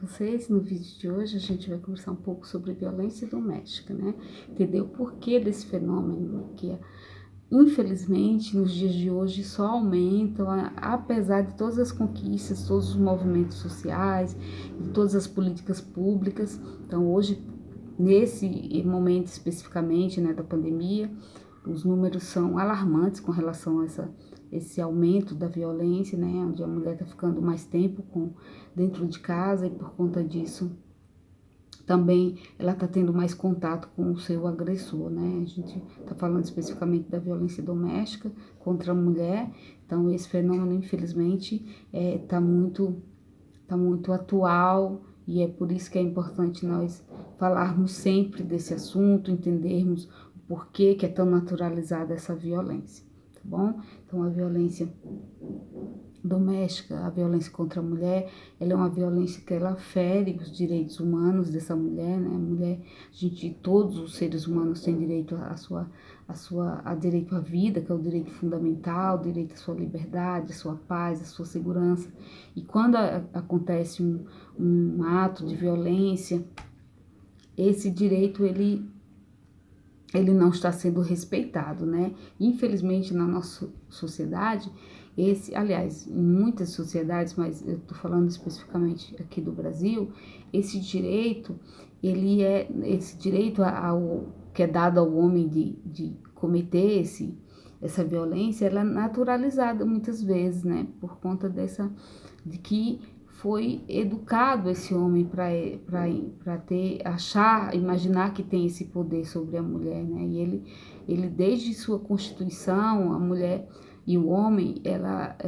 vocês? No vídeo de hoje a gente vai conversar um pouco sobre violência doméstica, né? Entender o porquê desse fenômeno, que infelizmente nos dias de hoje só aumentam, apesar de todas as conquistas, todos os movimentos sociais, de todas as políticas públicas. Então hoje, nesse momento especificamente, né, da pandemia, os números são alarmantes com relação a esse aumento da violência, né, onde a mulher está ficando mais tempo dentro de casa e por conta disso também ela está tendo mais contato com o seu agressor, né? A gente está falando especificamente da violência doméstica contra a mulher, então esse fenômeno infelizmente tá muito atual e é por isso que é importante nós falarmos sempre desse assunto, entendermos o porquê que é tão naturalizada essa violência, tá bom? Então a violência doméstica, a violência contra a mulher, ela é uma violência que ela fere os direitos humanos dessa mulher, né? A mulher, todos os seres humanos têm direito a direito à vida, que é o direito fundamental, o direito à sua liberdade, à sua paz, à sua segurança. E quando acontece um ato de violência, esse direito ele não está sendo respeitado, né? Infelizmente, na nossa sociedade, aliás, em muitas sociedades, mas eu estou falando especificamente aqui do Brasil, esse direito, esse direito que é dado ao homem de cometer essa violência, ela é naturalizada muitas vezes, né? Por conta de que foi educado esse homem para imaginar que tem esse poder sobre a mulher, né? E ele desde sua constituição, a mulher e o homem,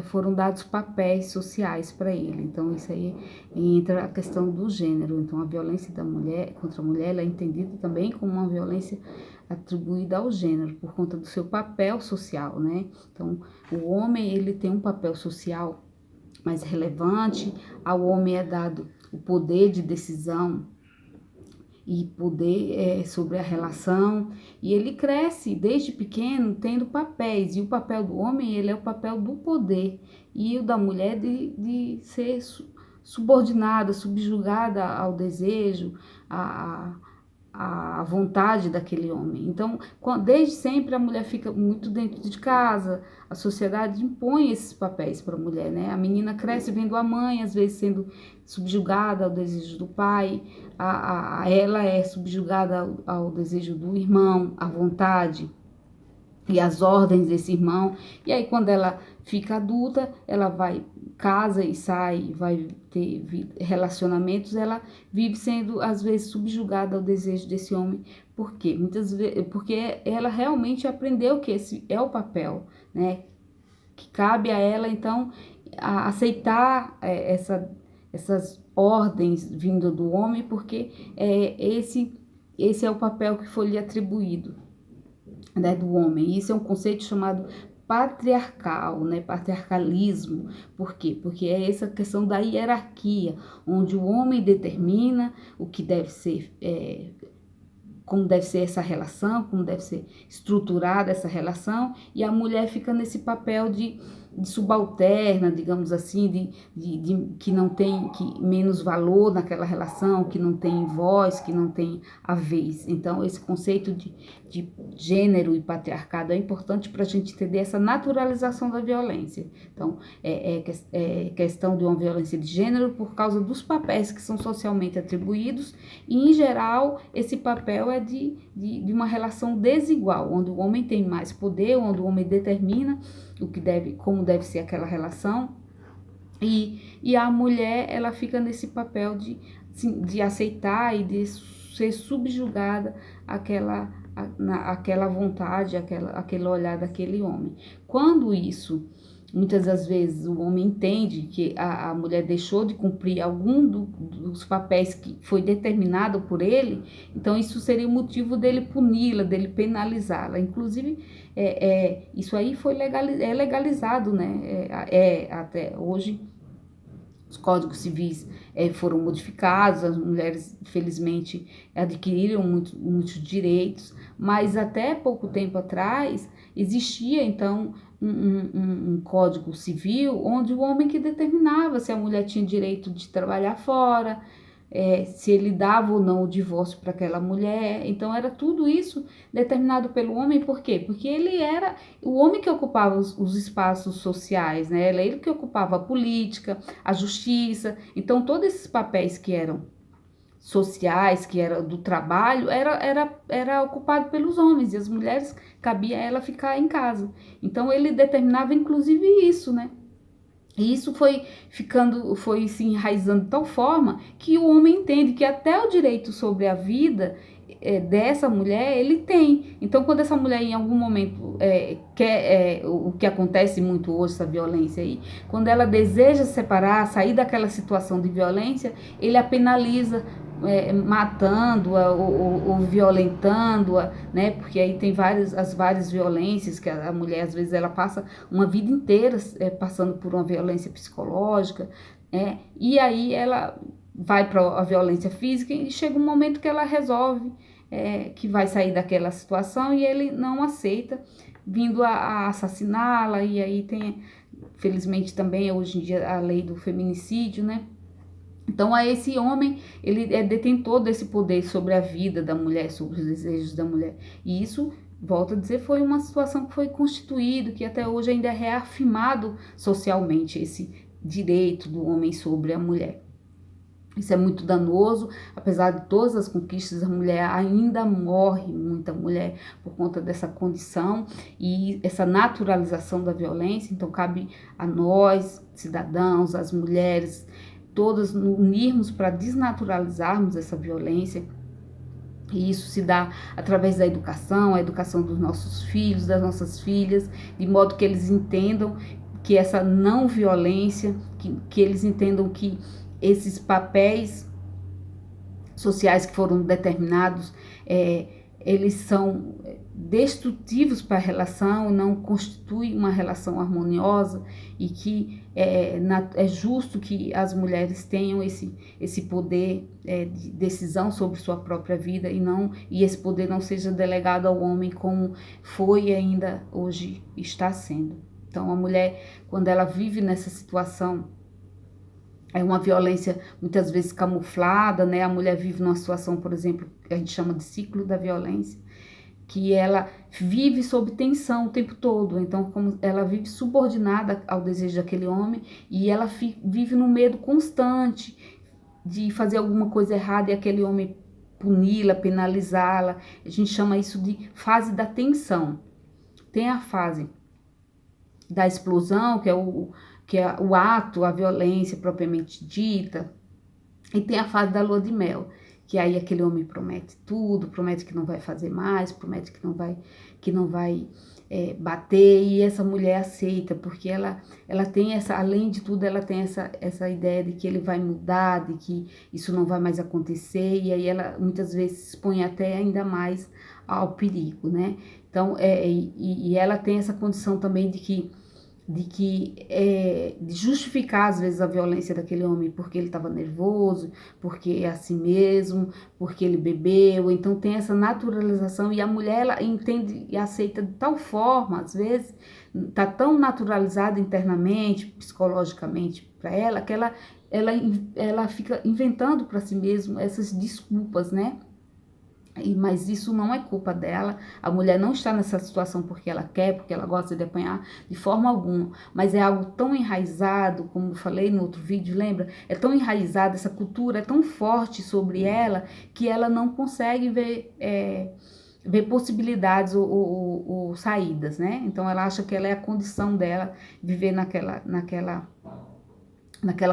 foram dados papéis sociais para ele. Então isso aí entra a questão do gênero. Então a violência da mulher contra a mulher, ela é entendida também como uma violência atribuída ao gênero por conta do seu papel social, né? Então o homem, ele tem um papel social mais relevante, ao homem é dado o poder de decisão e poder sobre a relação, e ele cresce desde pequeno tendo papéis, e o papel do homem, ele é o papel do poder, e o da mulher de ser subordinada, subjugada ao desejo, a vontade daquele homem. Então, desde sempre a mulher fica muito dentro de casa, a sociedade impõe esses papéis para a mulher, né? A menina cresce vendo a mãe, às vezes sendo subjugada ao desejo do pai, ela é subjugada ao desejo do irmão, à vontade e as ordens desse irmão, e aí quando ela fica adulta, ela casa e sai, vai ter relacionamentos, ela vive sendo às vezes subjugada ao desejo desse homem. Por quê? Muitas vezes porque ela realmente aprendeu que esse é o papel, né, que cabe a ela, então aceitar essas ordens vindo do homem, porque esse é o papel que foi lhe atribuído, né, do homem. Isso é um conceito chamado patriarcal, né, patriarcalismo. Por quê? Porque é essa questão da hierarquia, onde o homem determina o que deve ser, como deve ser essa relação, como deve ser estruturada essa relação, e a mulher fica nesse papel de subalterna, digamos assim, que não tem menos valor naquela relação, que não tem voz, que não tem a vez. Então, esse conceito de gênero e patriarcado é importante para a gente entender essa naturalização da violência. Então, é questão de uma violência de gênero por causa dos papéis que são socialmente atribuídos, e, em geral, esse papel é de uma relação desigual, onde o homem tem mais poder, onde o homem determina como deve ser aquela relação, e a mulher, ela fica nesse papel de aceitar e de ser subjugada àquela vontade, aquele olhar daquele homem. Quando isso, muitas das vezes, o homem entende que a mulher deixou de cumprir algum dos papéis que foi determinado por ele, então isso seria o motivo dele puni-la, dele penalizá-la. Inclusive, isso aí é legalizado, né? Até hoje, os códigos civis foram modificados, as mulheres, felizmente, adquiriram muitos direitos, mas até pouco tempo atrás existia, então, um código civil onde o homem que determinava se a mulher tinha direito de trabalhar fora, se ele dava ou não o divórcio para aquela mulher. Então era tudo isso determinado pelo homem. Por quê? Porque ele era o homem que ocupava os espaços sociais, né? Era ele que ocupava a política, a justiça. Então todos esses papéis que eram sociais, que era do trabalho, era ocupado pelos homens, e as mulheres cabia a ela ficar em casa. Então ele determinava inclusive isso, né? E isso foi se enraizando de tal forma que o homem entende que até o direito sobre a vida dessa mulher ele tem. Então, quando essa mulher em algum momento quer, o que acontece muito hoje, essa violência aí, quando ela deseja se separar, sair daquela situação de violência, ele a penaliza, matando-a ou violentando-a, né? Porque aí tem as várias violências que a mulher, às vezes, ela passa uma vida inteira passando por uma violência psicológica, e aí ela vai para a violência física e chega um momento que ela resolve que vai sair daquela situação e ele não aceita, vindo a assassiná-la, e aí tem, felizmente também, hoje em dia, a lei do feminicídio, né? Então, esse homem, ele é detentor desse poder sobre a vida da mulher, sobre os desejos da mulher. E isso, volto a dizer, foi uma situação que foi constituído, que até hoje ainda é reafirmado socialmente, esse direito do homem sobre a mulher. Isso é muito danoso, apesar de todas as conquistas, a mulher ainda morre, muita mulher, por conta dessa condição e essa naturalização da violência. Então, cabe a nós, cidadãos, as mulheres, todas unirmos para desnaturalizarmos essa violência. E isso se dá através da educação, a educação dos nossos filhos, das nossas filhas, de modo que eles entendam que essa não violência, que eles entendam que esses papéis sociais que foram determinados, eles são destrutivos para a relação, não constituem uma relação harmoniosa, e que é justo que as mulheres tenham esse poder de decisão sobre sua própria vida, e esse poder não seja delegado ao homem como foi e ainda hoje está sendo. Então a mulher, quando ela vive nessa situação, é uma violência muitas vezes camuflada, né? A mulher vive numa situação, por exemplo, que a gente chama de ciclo da violência, que ela vive sob tensão o tempo todo. Então, como ela vive subordinada ao desejo daquele homem, e ela vive no medo constante de fazer alguma coisa errada e aquele homem puni-la, penalizá-la. A gente chama isso de fase da tensão. Tem a fase da explosão, que é o ato, a violência propriamente dita, e tem a fase da lua de mel, que aí aquele homem promete tudo, promete que não vai fazer mais, promete que não vai bater, e essa mulher aceita, porque ela tem além de tudo, ela tem essa ideia de que ele vai mudar, de que isso não vai mais acontecer, e aí ela muitas vezes se expõe até ainda mais ao perigo, né? Então, e ela tem essa condição também de justificar às vezes a violência daquele homem porque ele estava nervoso, porque é assim mesmo, porque ele bebeu. Então tem essa naturalização, e a mulher ela entende e aceita de tal forma, às vezes está tão naturalizada internamente, psicologicamente para ela, que ela fica inventando para si mesma essas desculpas, né? Mas isso não é culpa dela. A mulher não está nessa situação porque ela quer, porque ela gosta de apanhar, de forma alguma, mas é algo tão enraizado, como eu falei no outro vídeo, lembra? É tão enraizado, essa cultura é tão forte sobre ela, que ela não consegue ver possibilidades ou saídas, né? Então ela acha que ela é a condição dela viver naquela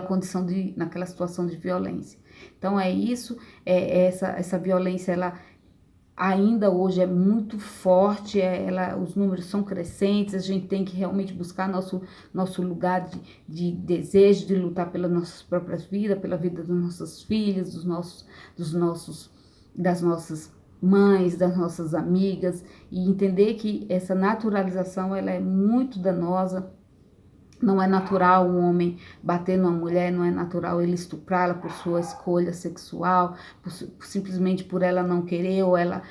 condição naquela situação de violência. Então é isso, essa violência, ela ainda hoje é muito forte, os números são crescentes, a gente tem que realmente buscar nosso lugar de desejo, de lutar pelas nossas próprias vidas, pela vida dos nossos filhos, das nossas mães, das nossas amigas, e entender que essa naturalização ela é muito danosa. Não é natural um homem bater numa mulher, não é natural ele estuprá-la por sua escolha sexual, simplesmente por ela não querer, ou ela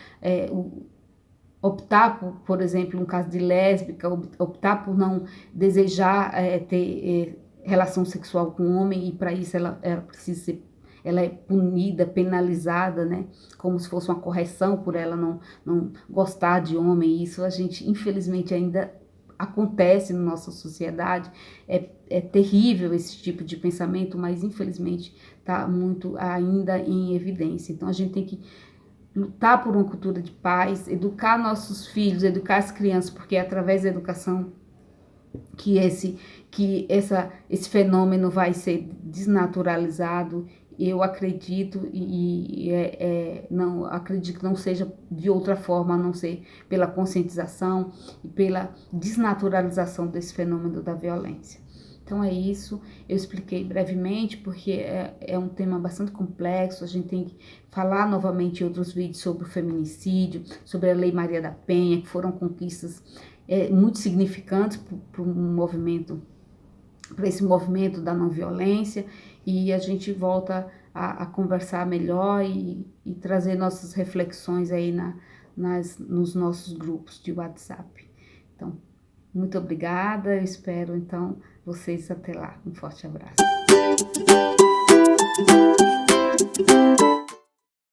optar por exemplo, um caso de lésbica, optar por não desejar ter relação sexual com um homem, e para isso ela precisa ser ela é punida, penalizada, né? Como se fosse uma correção por ela não gostar de homem. Isso a gente, infelizmente, ainda acontece na nossa sociedade. É terrível esse tipo de pensamento, mas infelizmente está muito ainda em evidência. Então a gente tem que lutar por uma cultura de paz, educar nossos filhos, educar as crianças, porque é através da educação que esse fenômeno vai ser desnaturalizado. Eu acredito não acredito que não seja de outra forma, a não ser pela conscientização e pela desnaturalização desse fenômeno da violência. Então é isso, eu expliquei brevemente porque é um tema bastante complexo. A gente tem que falar novamente em outros vídeos sobre o feminicídio, sobre a Lei Maria da Penha, que foram conquistas muito significantes para esse movimento da não violência, e a gente volta a conversar melhor e trazer nossas reflexões aí nos nossos grupos de WhatsApp. Então, muito obrigada, eu espero então vocês até lá. Um forte abraço.